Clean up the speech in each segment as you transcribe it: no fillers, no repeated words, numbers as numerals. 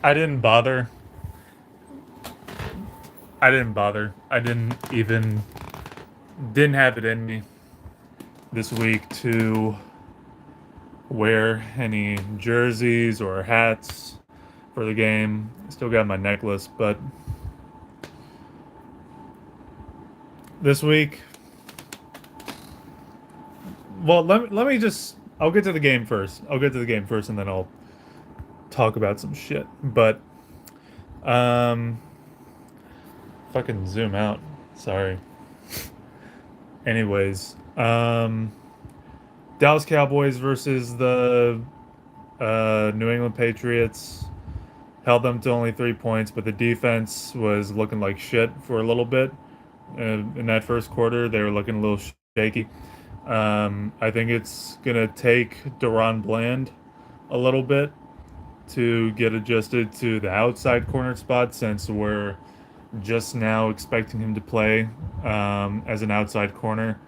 I didn't bother. I didn't bother. I didn't have it in me this week to wear any jerseys or hats for the game. Still got my necklace, but this week, well, let me just. I'll get to the game first. I'll get to the game first, and then I'll talk about some shit. But um, fucking zoom out. Sorry. Anyways, Dallas Cowboys versus the New England Patriots held them to only 3 points, but the defense was looking like shit for a little bit. In that first quarter, they were looking a little shaky. I think it's gonna take Deron Bland a little bit to get adjusted to the outside corner spot since we're just now expecting him to play as an outside corner.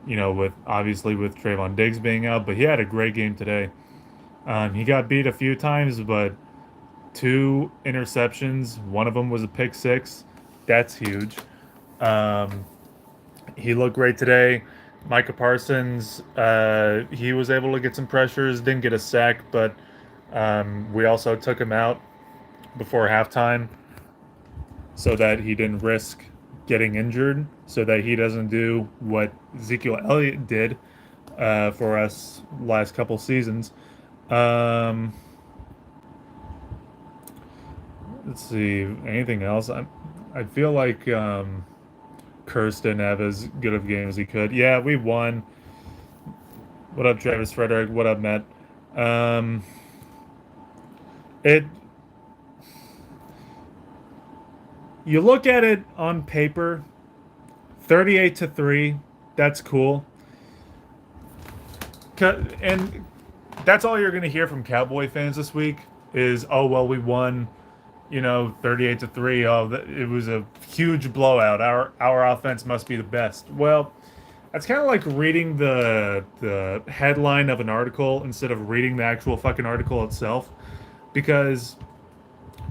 You know, with obviously with Trayvon Diggs being out, but he had a great game today. He got beat a few times, but two interceptions. One of them was a pick six. That's huge. Um, he looked great today. Micah Parsons, he was able to get some pressures, didn't get a sack, but we also took him out before halftime so that he didn't risk getting injured, so that he doesn't do what Ezekiel Elliott did for us last couple seasons. Um, let's see, anything else? I feel like Kurtz didn't have as good of a game as he could. Yeah, we won. What up, Travis Frederick? What up, Matt? Um, it. You look at it on paper, 38-3. That's cool. And that's all you're gonna hear from Cowboy fans this week is, oh well, we won. 38-3. Oh, it was a huge blowout. Our offense must be the best. Well, that's kind of like reading the headline of an article instead of reading the actual fucking article itself, because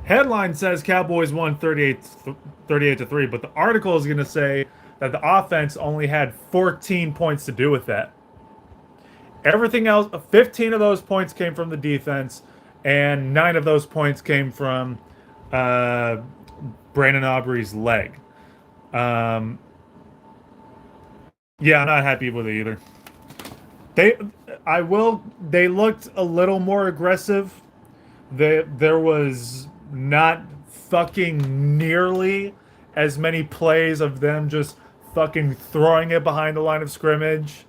headline says Cowboys won 38-3, but the article is going to say that the offense only had 14 points to do with that. Everything else, 15 of those points came from the defense, and 9 of those points came from uh, Brandon Aubrey's leg. Um, yeah, I'm not happy with it either. They, I will. They looked a little more aggressive. There was not fucking nearly as many plays of them just fucking throwing it behind the line of scrimmage.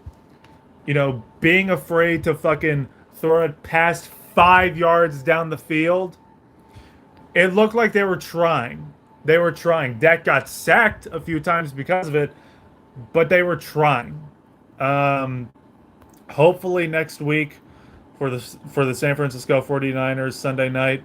Being afraid to fucking throw it past 5 yards down the field. It looked like they were trying. They were trying. Dak got sacked a few times because of it, but they were trying. Um, Hopefully next week for the San Francisco 49ers Sunday night.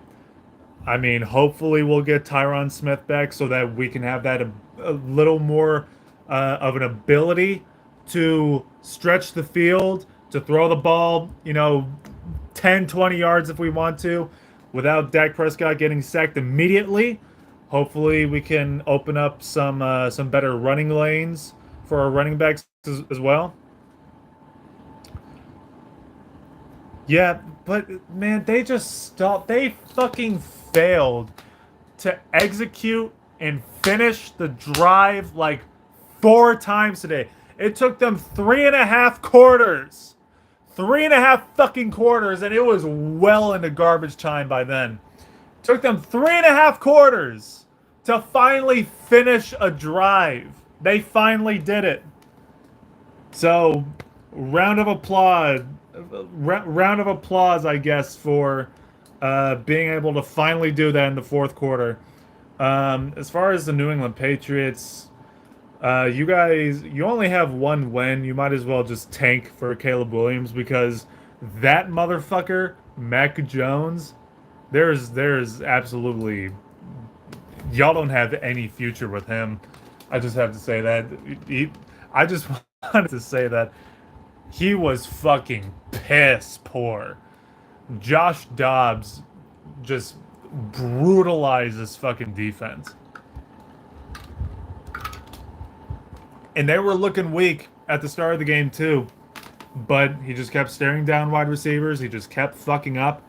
I mean, hopefully we'll get Tyron Smith back so that we can have that a little more of an ability to stretch the field, to throw the ball, 10, 20 yards if we want to, without Dak Prescott getting sacked immediately. Hopefully we can open up some better running lanes for our running backs as well. Yeah, but man, they just stopped. They fucking failed to execute and finish the drive like 4 times today. It took them 3.5 quarters. 3.5 fucking quarters, and it was well into garbage time by then. It took them 3.5 quarters to finally finish a drive. They finally did it. So, round of applause, round of applause, I guess, for being able to finally do that in the fourth quarter. As far as the New England Patriots, you guys, you only have one win. You might as well just tank for Caleb Williams because that motherfucker, Mac Jones, there's absolutely y'all don't have any future with him. I just have to say that. I just wanted to say that he was fucking piss poor. Josh Dobbs just brutalize this fucking defense. And they were looking weak at the start of the game too, but he just kept staring down wide receivers. He just kept fucking up.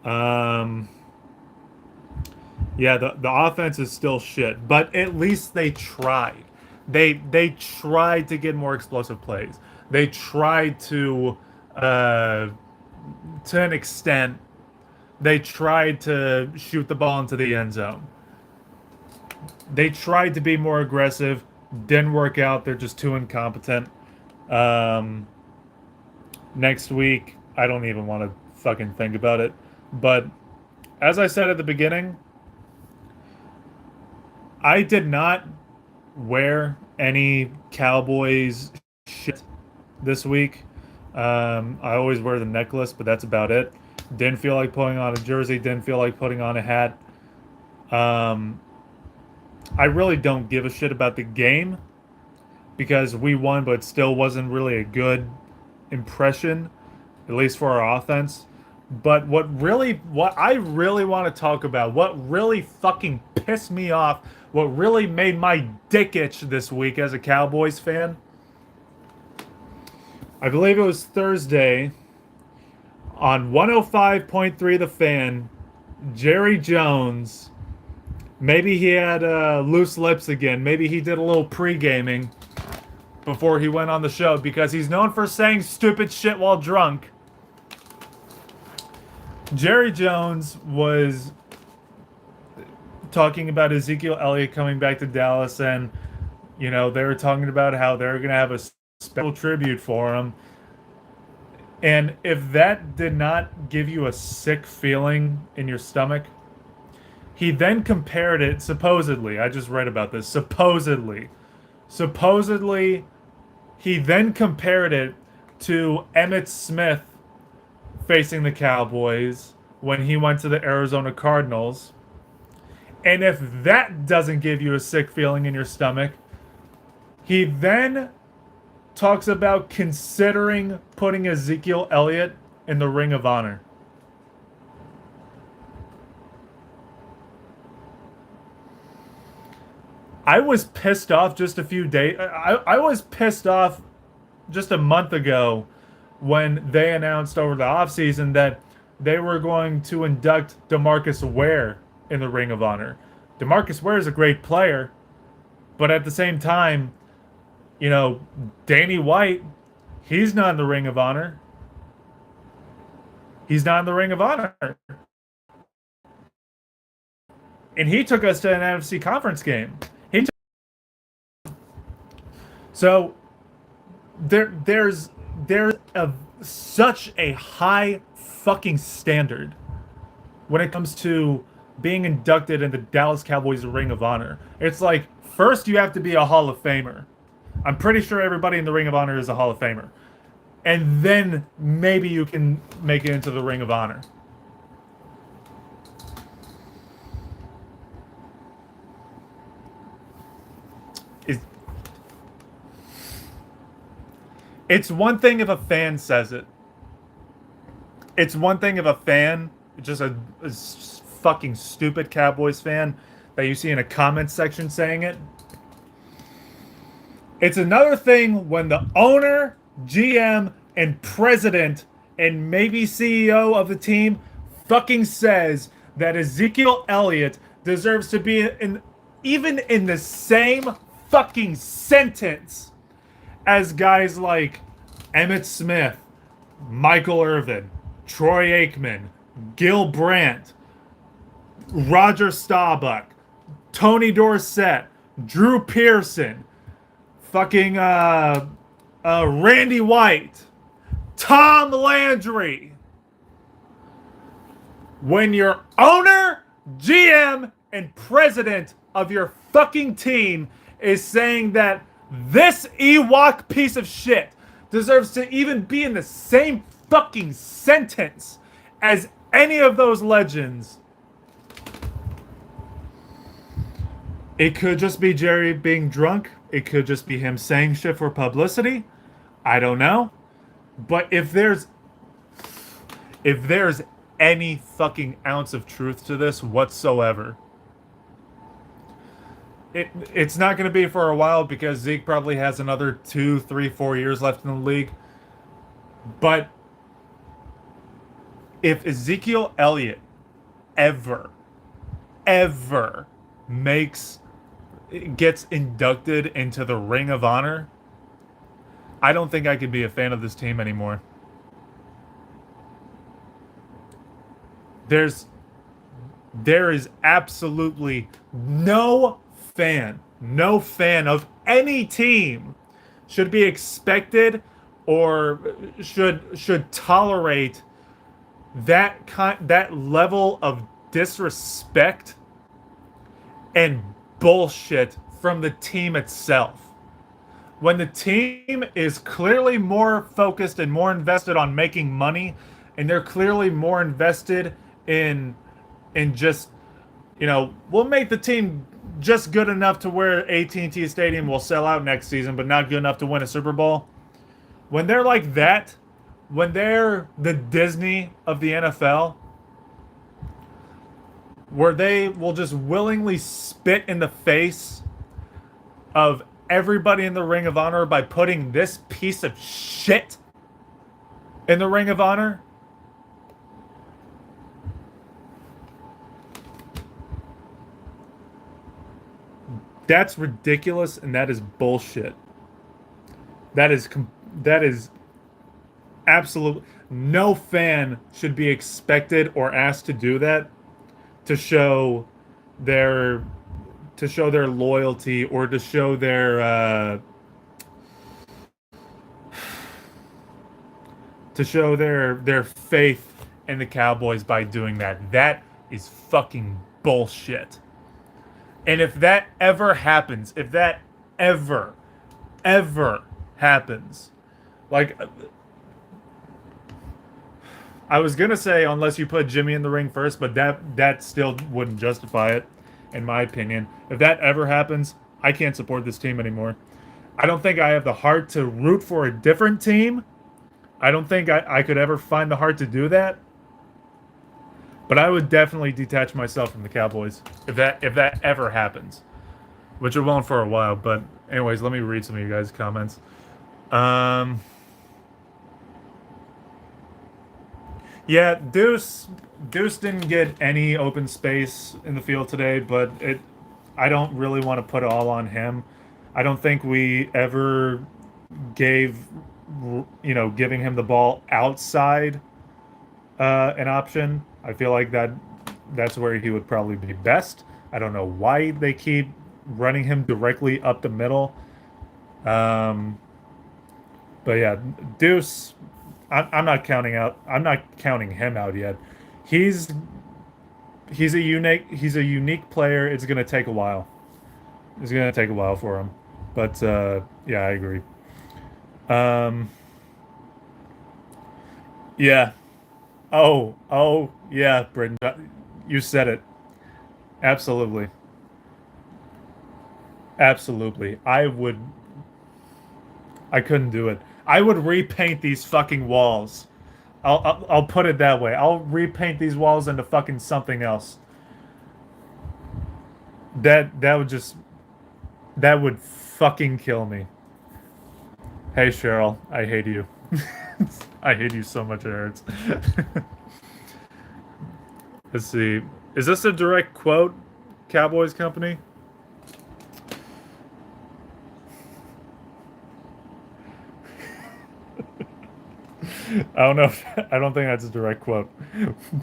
Yeah, the offense is still shit, but at least they tried. They tried to get more explosive plays. They tried to an extent, they tried to shoot the ball into the end zone. They tried to be more aggressive. Didn't work out. They're just too incompetent. Um, Next week, I don't even want to fucking think about it. But as I said at the beginning, I did not wear any Cowboys shit this week. I always wear the necklace, but that's about it. Didn't feel like putting on a jersey. Didn't feel like putting on a hat. I really don't give a shit about the game because we won, but still wasn't really a good impression, at least for our offense. But what I really want to talk about, what really fucking pissed me off, what really made my dick itch this week as a Cowboys fan, I believe it was Thursday on 105.3 The Fan, Jerry Jones, maybe he had loose lips again. Maybe he did a little pre-gaming before he went on the show because he's known for saying stupid shit while drunk. Jerry Jones was talking about Ezekiel Elliott coming back to Dallas, and they were talking about how they're going to have a special tribute for him. And if that did not give you a sick feeling in your stomach, he then compared it, supposedly, I just read about this, supposedly, he then compared it to Emmitt Smith facing the Cowboys when he went to the Arizona Cardinals. And if that doesn't give you a sick feeling in your stomach, he then talks about considering putting Ezekiel Elliott in the Ring of Honor. I was pissed off just a few days. I was pissed off just a month ago when they announced over the offseason that they were going to induct DeMarcus Ware in the Ring of Honor. DeMarcus Ware is a great player, but at the same time, Danny White, he's not in the Ring of Honor. He's not in the Ring of Honor. And he took us to an NFC conference game. So there's such a high fucking standard when it comes to being inducted in the Dallas Cowboys Ring of Honor. It's like, first you have to be a Hall of Famer. I'm pretty sure everybody in the Ring of Honor is a Hall of Famer. And then maybe you can make it into the Ring of Honor. It's one thing if a fan says it. It's one thing if a fan, just a fucking stupid Cowboys fan that you see in a comment section saying it. It's another thing when the owner, GM, and president, and maybe CEO of the team fucking says that Ezekiel Elliott deserves to be even in the same fucking sentence as guys like Emmitt Smith, Michael Irvin, Troy Aikman, Gil Brandt, Roger Staubach, Tony Dorsett, Drew Pearson, fucking Randy White, Tom Landry. When your owner, GM, and president of your fucking team is saying that this Ewok piece of shit deserves to even be in the same fucking sentence as any of those legends, it could just be Jerry being drunk. It could just be him saying shit for publicity. I don't know. But if there's any fucking ounce of truth to this whatsoever. It's not going to be for a while because Zeke probably has another 2, 3, 4 years left in the league. But if Ezekiel Elliott ever, ever makes gets inducted into the Ring of Honor, I don't think I could be a fan of this team anymore. There is absolutely no fan of any team should be expected or should tolerate that level of disrespect and bullshit from the team itself. When the team is clearly more focused and more invested on making money, and they're clearly more invested in just, we'll make the team just good enough to where AT&T Stadium will sell out next season, but not good enough to win a Super Bowl. When they're like that, when they're the Disney of the NFL, where they will just willingly spit in the face of everybody in the Ring of Honor by putting this piece of shit in the Ring of Honor, that's ridiculous, and that is bullshit. That is absolute. No fan should be expected or asked to do that to show their loyalty or to show their faith in the Cowboys by doing that. That is fucking bullshit. And if that ever happens, if that ever happens, like, I was gonna say unless you put Jimmy in the ring first, but that still wouldn't justify it, in my opinion. If that ever happens, I can't support this team anymore. I don't think I have the heart to root for a different team. I don't think I could ever find the heart to do that. But I would definitely detach myself from the Cowboys if that ever happens, which it won't for a while. But anyways, let me read some of you guys' comments. Yeah, Deuce didn't get any open space in the field today, but I don't really want to put it all on him. I don't think we ever gave giving him the ball outside an option. I feel like that's where he would probably be best. I don't know why they keep running him directly up the middle. But yeah, Deuce, I'm not counting him out yet. He's a unique player. It's gonna take a while. It's gonna take a while for him. But yeah, I agree. Um, yeah. Oh, yeah, Britton. You said it. Absolutely. Absolutely. I couldn't do it. I would repaint these fucking walls. I'll put it that way. I'll repaint these walls into fucking something else. That would fucking kill me. Hey Cheryl, I hate you. I hate you so much it hurts. Let's see. Is this a direct quote? Cowboys Company? I don't think that's a direct quote,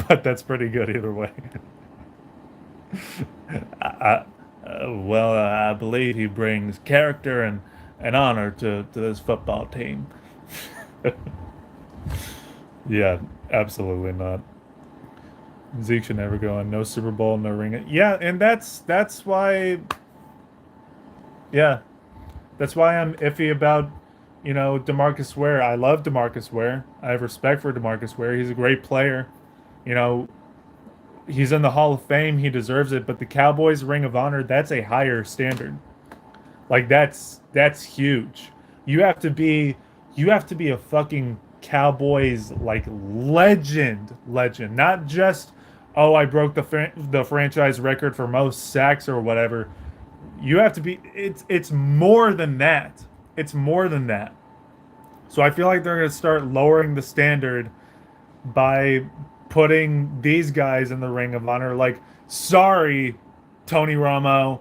but that's pretty good either way. I believe he brings character and honor to this football team. Yeah, absolutely not. Zeke should never go on. No Super Bowl, no ring. Yeah, and that's why. Yeah, that's why I'm iffy about DeMarcus Ware. I love DeMarcus Ware. I have respect for DeMarcus Ware. He's a great player. You know, he's in the Hall of Fame. He deserves it. But the Cowboys Ring of Honor, that's a higher standard. Like that's huge. You have to be a fucking Cowboys like legend, not just oh I broke the franchise record for most sacks or whatever. You have to be it's more than that. It's more than that. So I feel like they're going to start lowering the standard by putting these guys in the Ring of Honor. Like, sorry, Tony Romo.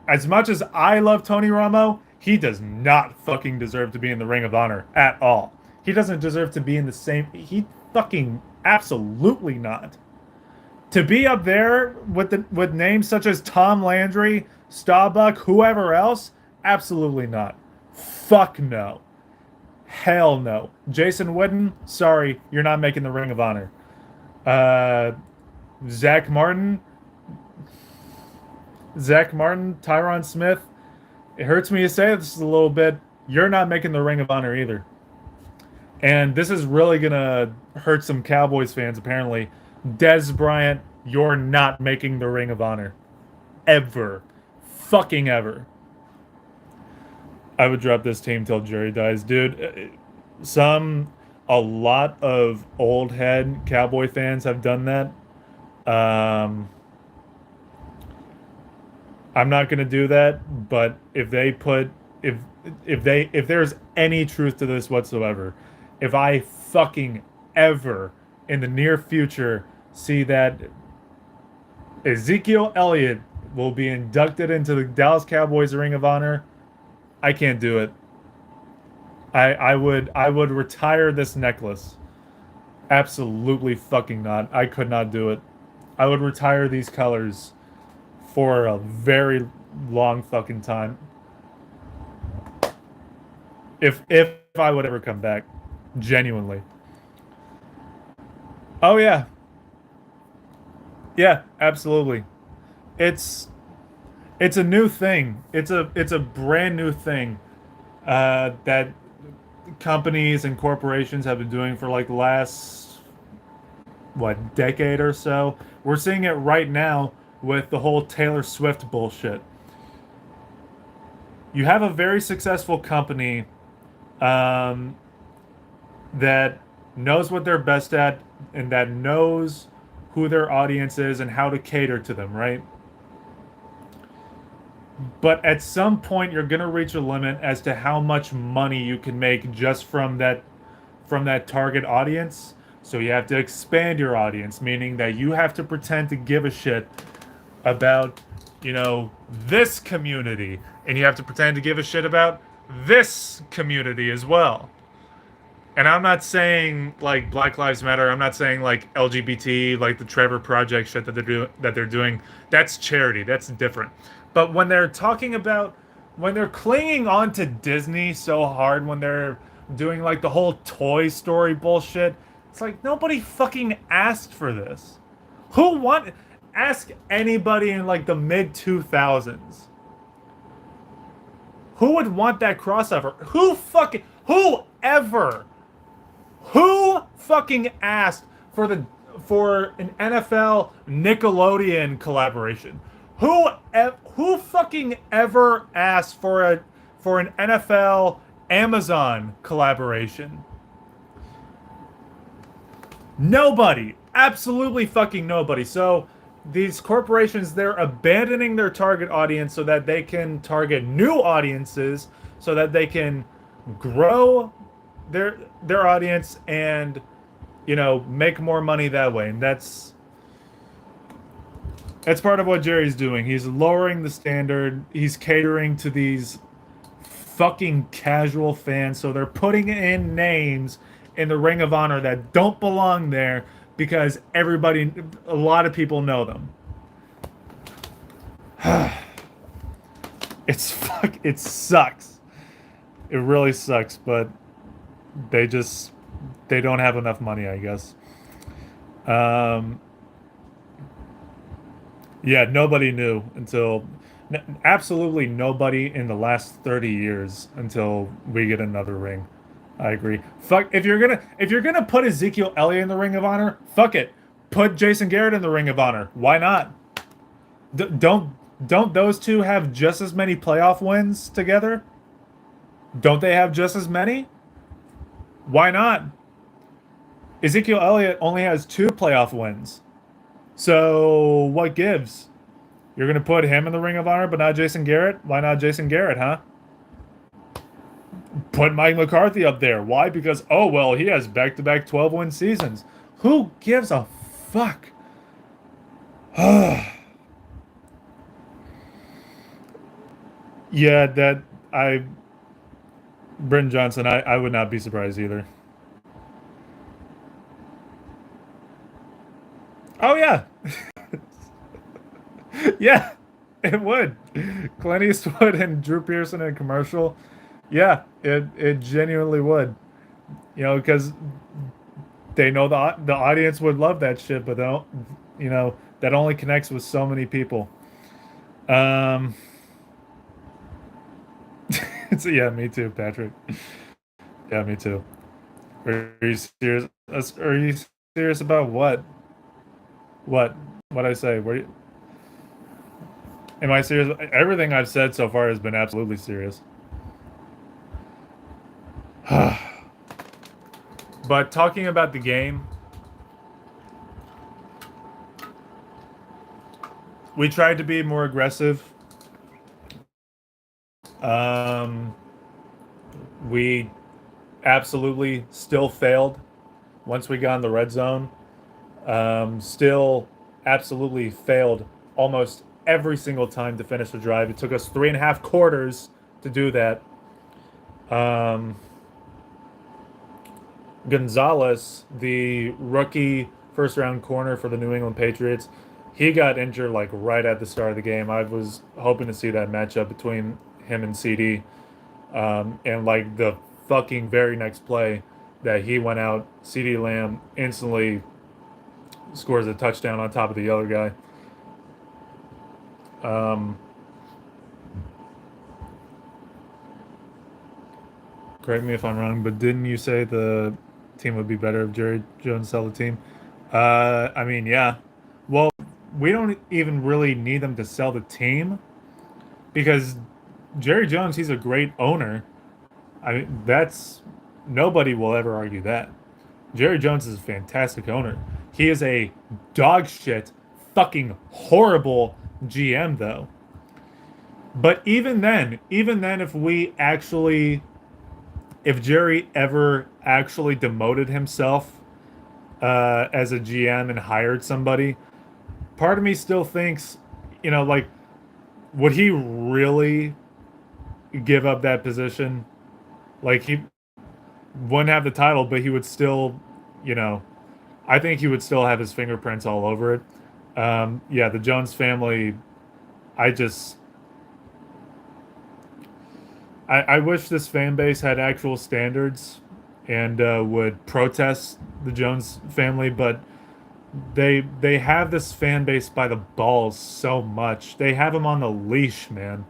As much as I love Tony Romo, he does not fucking deserve to be in the Ring of Honor at all. He doesn't deserve to be in the same. He fucking absolutely not. To be up there with names such as Tom Landry, Starbuck, whoever else, absolutely not. Fuck no. Hell no. Jason Witten, sorry, you're not making the Ring of Honor. Zach Martin, Tyron Smith. It hurts me to say this a little bit. You're not making the Ring of Honor either. And this is really gonna hurt some Cowboys fans, apparently. Dez Bryant, you're not making the Ring of Honor. Ever. Fucking ever. I would drop this team till Jerry dies. Dude, a lot of old head Cowboy fans have done that. I'm not gonna do that, but if there's any truth to this whatsoever, if I fucking ever in the near future see that Ezekiel Elliott will be inducted into the Dallas Cowboys Ring of Honor, I can't do it. I would retire this necklace. Absolutely fucking not. I could not do it. I would retire these colors for a very long fucking time. If I would ever come back. Genuinely. Oh yeah. Yeah, absolutely. It's a new thing. It's a brand new thing that companies and corporations have been doing for like the last decade or so. We're seeing it right now with the whole Taylor Swift bullshit. You have a very successful company that knows what they're best at and that knows who their audience is and how to cater to them, right? But at some point you're going to reach a limit as to how much money you can make just from that target audience. So you have to expand your audience, meaning that you have to pretend to give a shit about, this community, and you have to pretend to give a shit about this community as well. And I'm not saying like Black Lives Matter. I'm not saying like LGBT, like the Trevor Project shit that they're doing. That's charity. That's different. But when they're when they're clinging on to Disney so hard, when they're doing like the whole Toy Story bullshit, it's like nobody fucking asked for this. Ask anybody in like the mid 2000s. Who would want that crossover? Who fucking asked for an NFL Nickelodeon collaboration? Who fucking ever asked for an NFL Amazon collaboration? Nobody. Absolutely fucking nobody. So these corporations, they're abandoning their target audience so that they can target new audiences, so that they can grow their audience and make more money that way. And that's part of what Jerry's doing. He's lowering the standard. He's catering to these fucking casual fans, so they're putting in names in the Ring of Honor that don't belong there because a lot of people know them. It sucks. It really sucks, but they don't have enough money, I guess. Yeah, nobody knew absolutely nobody in the last 30 years until we get another ring. I agree. Fuck, if you're gonna put Ezekiel Elliott in the Ring of Honor, fuck it. Put Jason Garrett in the Ring of Honor. Why not? Don't those two have just as many playoff wins together? Don't they have just as many? Why not? Ezekiel Elliott only has 2 playoff wins. So what gives? You're going to put him in the Ring of Honor, but not Jason Garrett? Why not Jason Garrett, huh? Put Mike McCarthy up there. Why? Because, oh, well, he has back-to-back 12-win seasons. Who gives a fuck? Yeah, that I Brenton Johnson, I would not be surprised either. Oh yeah. Yeah, it would. Clint Eastwood and Drew Pearson in a commercial. Yeah, it genuinely would. Because they know the audience would love that shit, but don't, that only connects with so many people. Um, so yeah, me too, Patrick. Yeah, me too. Are you serious? Are you serious about what? What? What I say? Am I serious? Everything I've said so far has been absolutely serious. But talking about the game, we tried to be more aggressive. Um, we absolutely still failed once we got in the red zone. Still absolutely failed almost every single time to finish the drive. It took us 3.5 quarters to do that. Um, Gonzalez, the rookie first round corner for the New England Patriots, he got injured like right at the start of the game. I was hoping to see that matchup between him and CD. And like the fucking very next play that he went out, CD Lamb instantly scores a touchdown on top of the other guy. Um, Correct me if I'm wrong, but didn't you say the team would be better if Jerry Jones sell the team? I mean, yeah. Well, we don't even really need them to sell the team because Jerry Jones, he's a great owner. I mean, that's nobody will ever argue that. Jerry Jones is a fantastic owner. He is a dog shit, fucking horrible GM though. But even then, if Jerry ever actually demoted himself as a GM and hired somebody, part of me still thinks, like, would he really give up that position? Like, he wouldn't have the title, but he would still, you know, I think he would still have his fingerprints all over it. Yeah, the Jones family, I just, I wish this fan base had actual standards and would protest the Jones family, but they have this fan base by the balls so much. They have him on the leash, man.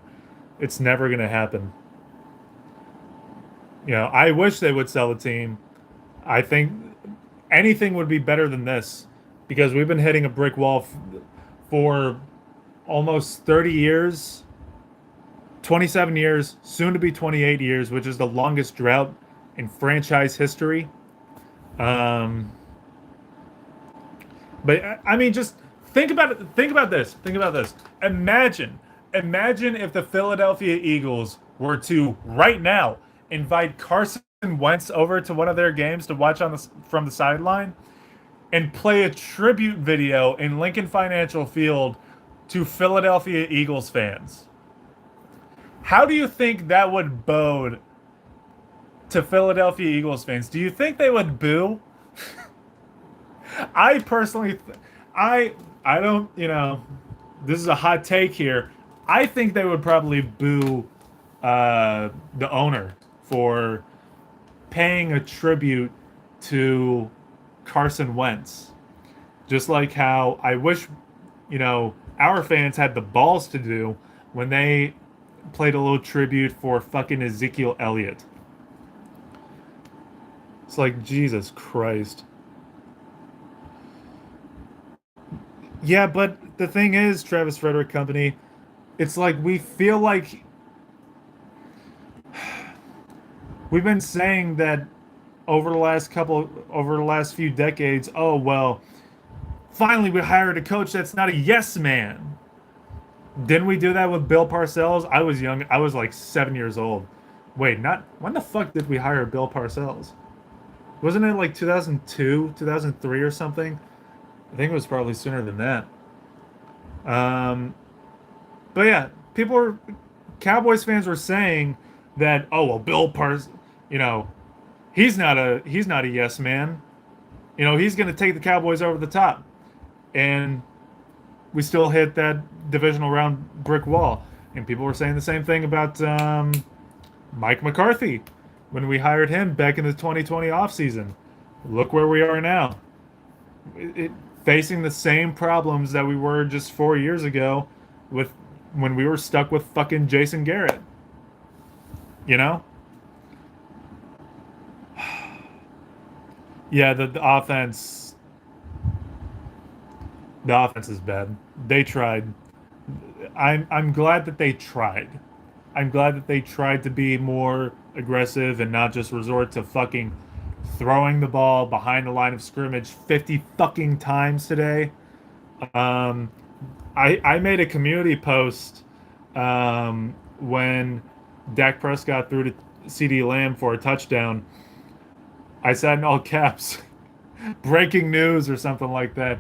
It's never gonna happen. I wish they would sell the team. I think anything would be better than this because we've been hitting a brick wall for almost 30 years, 27 years, soon to be 28 years, which is the longest drought in franchise history. Um, but I mean, just think about it. Think about this. Think about this. Imagine if the Philadelphia Eagles were to right now invite Carson Wentz over to one of their games to watch from the sideline and play a tribute video in Lincoln Financial Field to Philadelphia Eagles fans. How do you think that would bode to Philadelphia Eagles fans? Do you think they would boo? I personally, I don't, this is a hot take here. I think they would probably boo the owner for paying a tribute to Carson Wentz. Just like how I wish, our fans had the balls to do when they played a little tribute for fucking Ezekiel Elliott. It's like, Jesus Christ. Yeah, but the thing is, Travis Frederick Company, it's like we feel like we've been saying that over the last few decades, oh well, finally we hired a coach that's not a yes man. Didn't we do that with Bill Parcells? I was young. I was like 7 years old. Wait, not when the fuck did we hire Bill Parcells? Wasn't it like 2002, 2003 or something? I think it was probably sooner than that. Um, but yeah, Cowboys fans were saying that, oh well, you know, he's not a yes man. You know, he's going to take the Cowboys over the top, and we still hit that divisional round brick wall. And people were saying the same thing about Mike McCarthy when we hired him back in the 2020 offseason. Look where we are now. Facing the same problems that we were just 4 years ago with when we were stuck with fucking Jason Garrett. You know? Yeah, the offense is bad. They tried. I'm glad that they tried. I'm glad that they tried to be more aggressive and not just resort to fucking throwing the ball behind the line of scrimmage 50 fucking times today. Um, I made a community post when Dak Prescott threw to CD Lamb for a touchdown. I said in all caps, breaking news or something like that.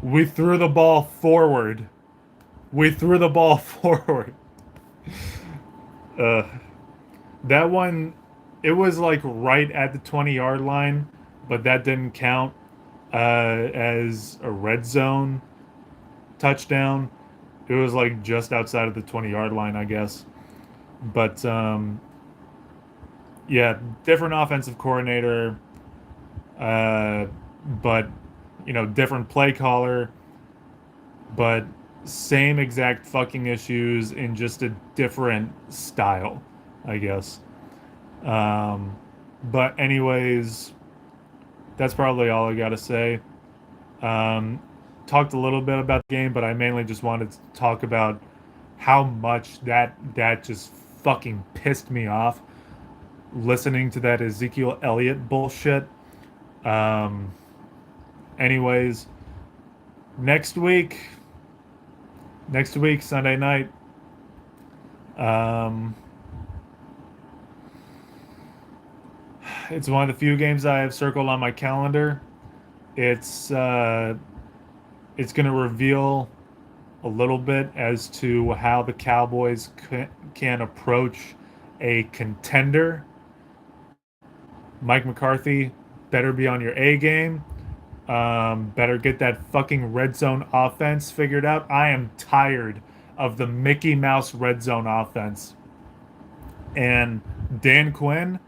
We threw the ball forward. We threw the ball forward. Uh, that one, it was like right at the 20-yard line, but that didn't count as a red zone touchdown. It was like just outside of the 20-yard line, I guess. But yeah, different offensive coordinator, uh, but different play caller, but same exact fucking issues in just a different style, I guess. Um, but anyways, that's probably all I gotta say. Um, Talked a little bit about the game, but I mainly just wanted to talk about how much that just fucking pissed me off listening to that Ezekiel Elliott bullshit. Um, anyways, next week, Sunday night. Um, it's one of the few games I have circled on my calendar. It's going to reveal a little bit as to how the Cowboys can approach a contender. Mike McCarthy better be on your A game. Better get that fucking red zone offense figured out. I am tired of the Mickey Mouse red zone offense. And Dan Quinn,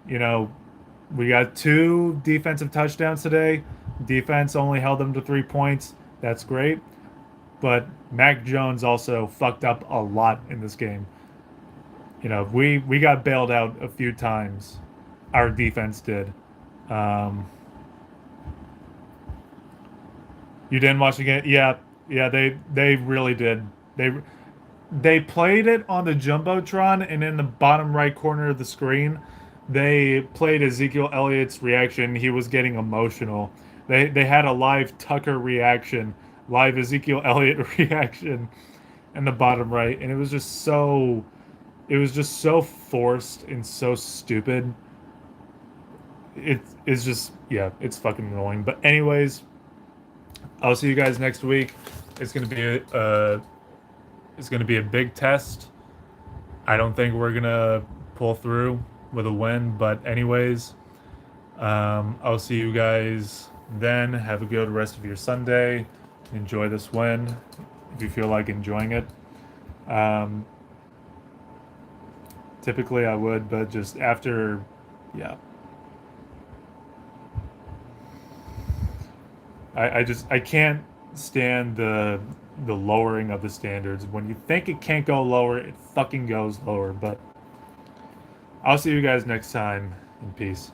we got 2 defensive touchdowns today. Defense only held them to 3 points. That's great. But Mac Jones also fucked up a lot in this game. We got bailed out a few times. Our defense did. You didn't watch the game? Yeah, they really did. They played it on the Jumbotron, and in the bottom right corner of the screen, they played Ezekiel Elliott's reaction. He was getting emotional. They had a live Tucker reaction, live Ezekiel Elliott reaction in the bottom right, and it was just so forced and so stupid. It's just, yeah, it's fucking annoying. But anyways, I'll see you guys next week. It's gonna be a big test. I don't think we're gonna pull through with a win, but anyways, I'll see you guys then. Have a good rest of your Sunday. Enjoy this win if you feel like enjoying it. Typically I would, but just after, yeah. I can't stand the lowering of the standards. When you think it can't go lower, it fucking goes lower. But I'll see you guys next time. In peace.